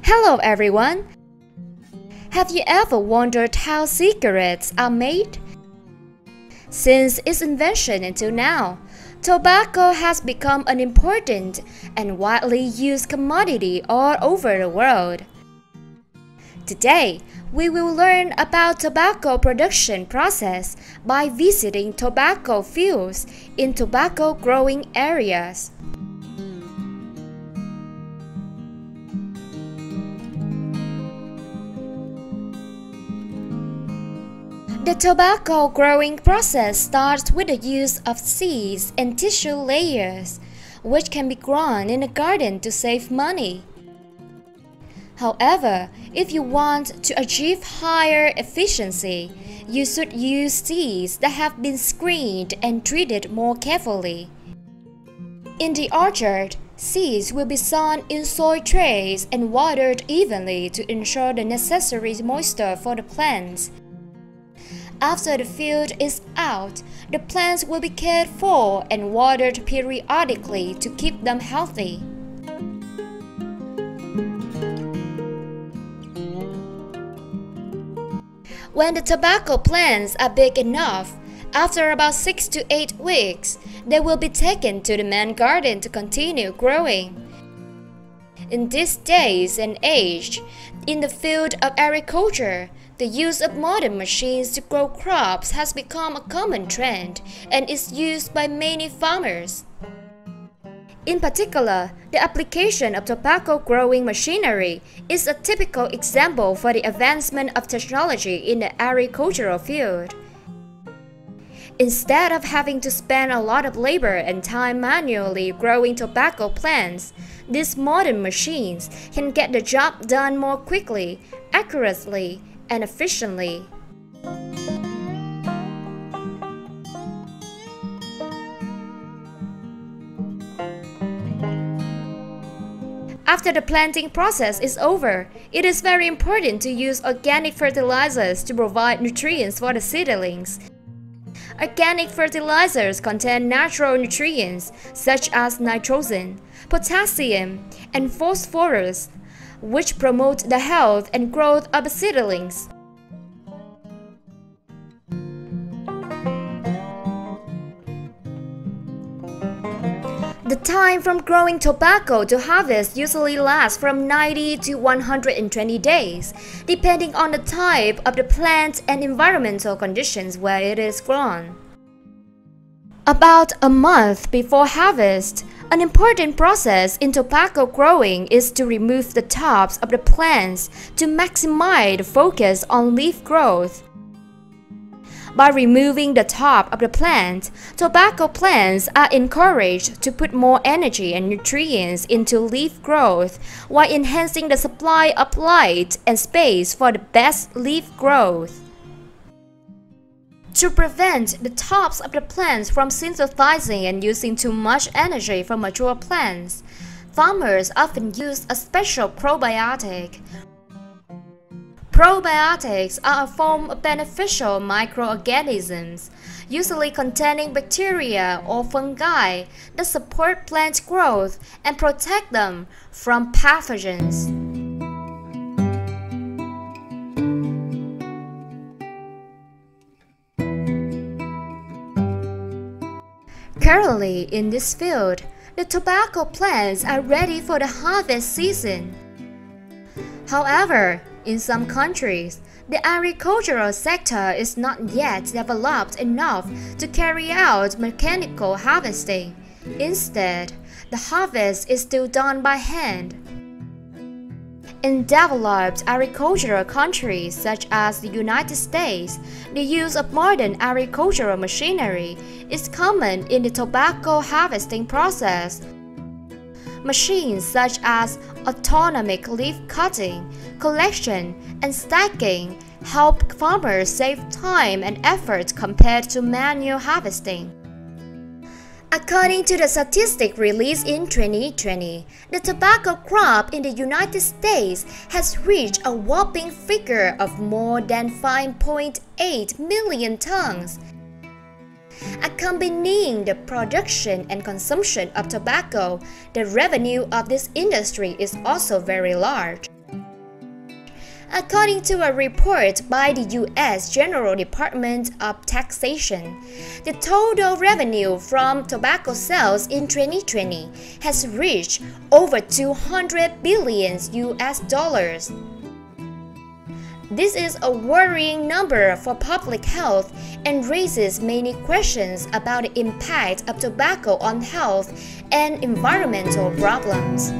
Hello everyone! Have you ever wondered how cigarettes are made? Since its invention until now, tobacco has become an important and widely used commodity all over the world. Today, we will learn about tobacco production process by visiting tobacco fields in tobacco growing areas. The tobacco growing process starts with the use of seeds and tissue layers, which can be grown in a garden to save money. However, if you want to achieve higher efficiency, you should use seeds that have been screened and treated more carefully. In the orchard, seeds will be sown in soil trays and watered evenly to ensure the necessary moisture for the plants. After the field is out, the plants will be cared for and watered periodically to keep them healthy. When the tobacco plants are big enough, after about 6 to 8 weeks, they will be taken to the main garden to continue growing. In this days and age, in the field of agriculture, the use of modern machines to grow crops has become a common trend and is used by many farmers. In particular, the application of tobacco growing machinery is a typical example for the advancement of technology in the agricultural field. Instead of having to spend a lot of labor and time manually growing tobacco plants, these modern machines can get the job done more quickly, accurately, and efficiently. After the planting process is over, it is very important to use organic fertilizers to provide nutrients for the seedlings. Organic fertilizers contain natural nutrients such as nitrogen, potassium, and phosphorus, which promote the health and growth of the seedlings. The time from growing tobacco to harvest usually lasts from 90 to 120 days, depending on the type of the plant and environmental conditions where it is grown. About a month before harvest, an important process in tobacco growing is to remove the tops of the plants to maximize the focus on leaf growth. By removing the top of the plant, tobacco plants are encouraged to put more energy and nutrients into leaf growth while enhancing the supply of light and space for the best leaf growth. To prevent the tops of the plants from synthesizing and using too much energy from mature plants, farmers often use a special probiotic. Probiotics are a form of beneficial microorganisms, usually containing bacteria or fungi that support plant growth and protect them from pathogens. Currently, in this field, the tobacco plants are ready for the harvest season. However, in some countries, the agricultural sector is not yet developed enough to carry out mechanical harvesting. Instead, the harvest is still done by hand. In developed agricultural countries such as the United States, the use of modern agricultural machinery is common in the tobacco harvesting process. Machines such as autonomic leaf cutting, collection, and stacking help farmers save time and effort compared to manual harvesting. According to the statistic released in 2020, the tobacco crop in the United States has reached a whopping figure of more than 5.8 million tons. Accompanying the production and consumption of tobacco, the revenue of this industry is also very large. According to a report by the U.S. General Department of Taxation, the total revenue from tobacco sales in 2020 has reached over 200 billion US dollars. This is a worrying number for public health and raises many questions about the impact of tobacco on health and environmental problems.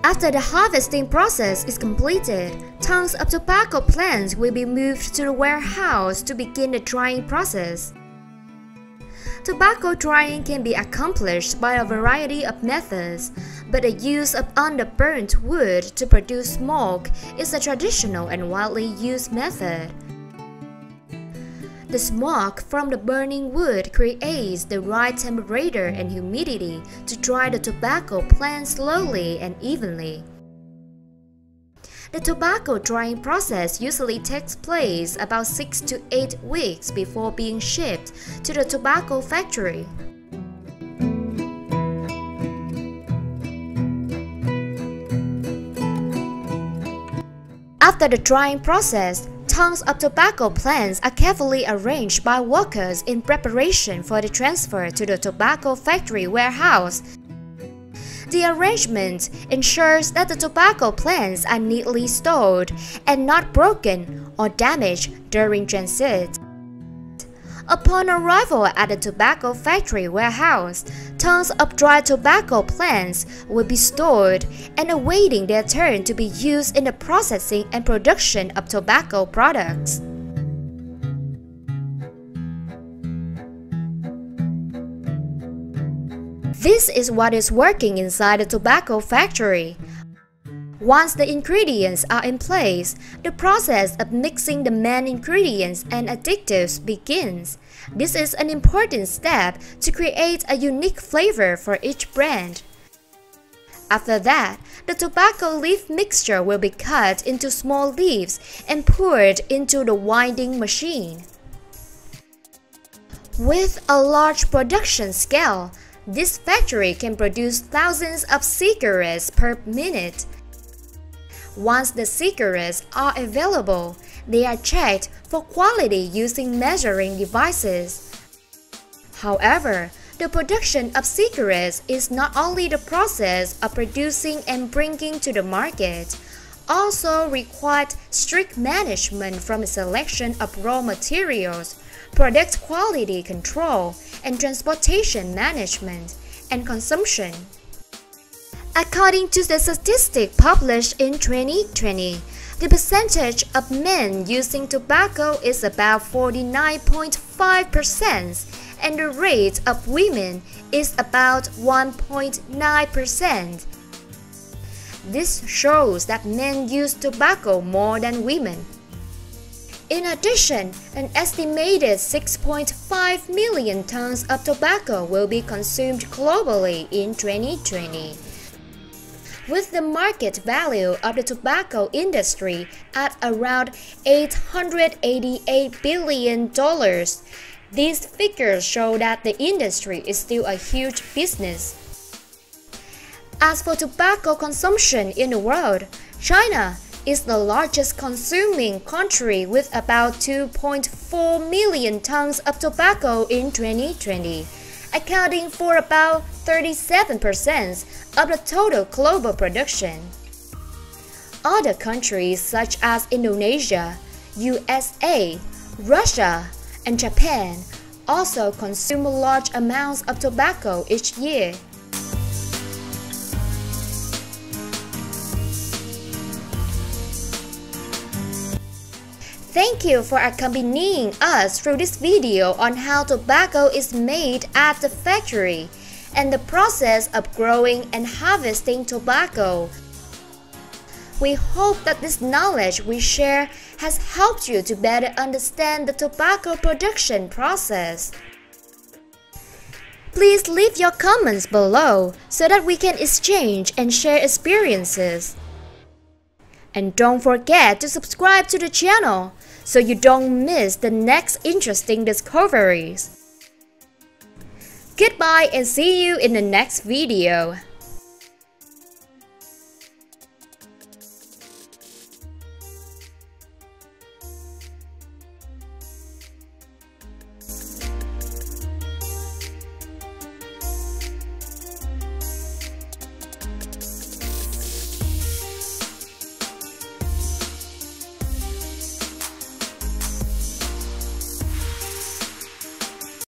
After the harvesting process is completed, tons of tobacco plants will be moved to the warehouse to begin the drying process. Tobacco drying can be accomplished by a variety of methods, but the use of underburnt wood to produce smoke is a traditional and widely used method. The smoke from the burning wood creates the right temperature and humidity to dry the tobacco plant slowly and evenly. The tobacco drying process usually takes place about 6 to 8 weeks before being shipped to the tobacco factory. After the drying process, tons of tobacco plants are carefully arranged by workers in preparation for the transfer to the tobacco factory warehouse. The arrangement ensures that the tobacco plants are neatly stored and not broken or damaged during transit. Upon arrival at the tobacco factory warehouse, tons of dry tobacco plants will be stored and awaiting their turn to be used in the processing and production of tobacco products. This is what is working inside the tobacco factory. Once the ingredients are in place, the process of mixing the main ingredients and additives begins. This is an important step to create a unique flavor for each brand. After that, the tobacco leaf mixture will be cut into small leaves and poured into the winding machine. With a large production scale, this factory can produce thousands of cigarettes per minute. Once the cigarettes are available, they are checked for quality using measuring devices. However, the production of cigarettes is not only the process of producing and bringing to the market, also required strict management from the selection of raw materials, product quality control, and transportation management, and consumption. According to the statistic published in 2020, the percentage of men using tobacco is about 49.5%, and the rate of women is about 1.9%. This shows that men use tobacco more than women. In addition, an estimated 6.5 million tons of tobacco will be consumed globally in 2020. With the market value of the tobacco industry at around $888 billion, these figures show that the industry is still a huge business. As for tobacco consumption in the world, China is the largest consuming country with about 2.4 million tons of tobacco in 2020, accounting for about 37% of the total global production. Other countries such as Indonesia, USA, Russia, and Japan also consume large amounts of tobacco each year. Thank you for accompanying us through this video on how tobacco is made at the factory and the process of growing and harvesting tobacco. We hope that this knowledge we share has helped you to better understand the tobacco production process. Please leave your comments below so that we can exchange and share experiences. And don't forget to subscribe to the channel so you don't miss the next interesting discoveries. Goodbye and see you in the next video.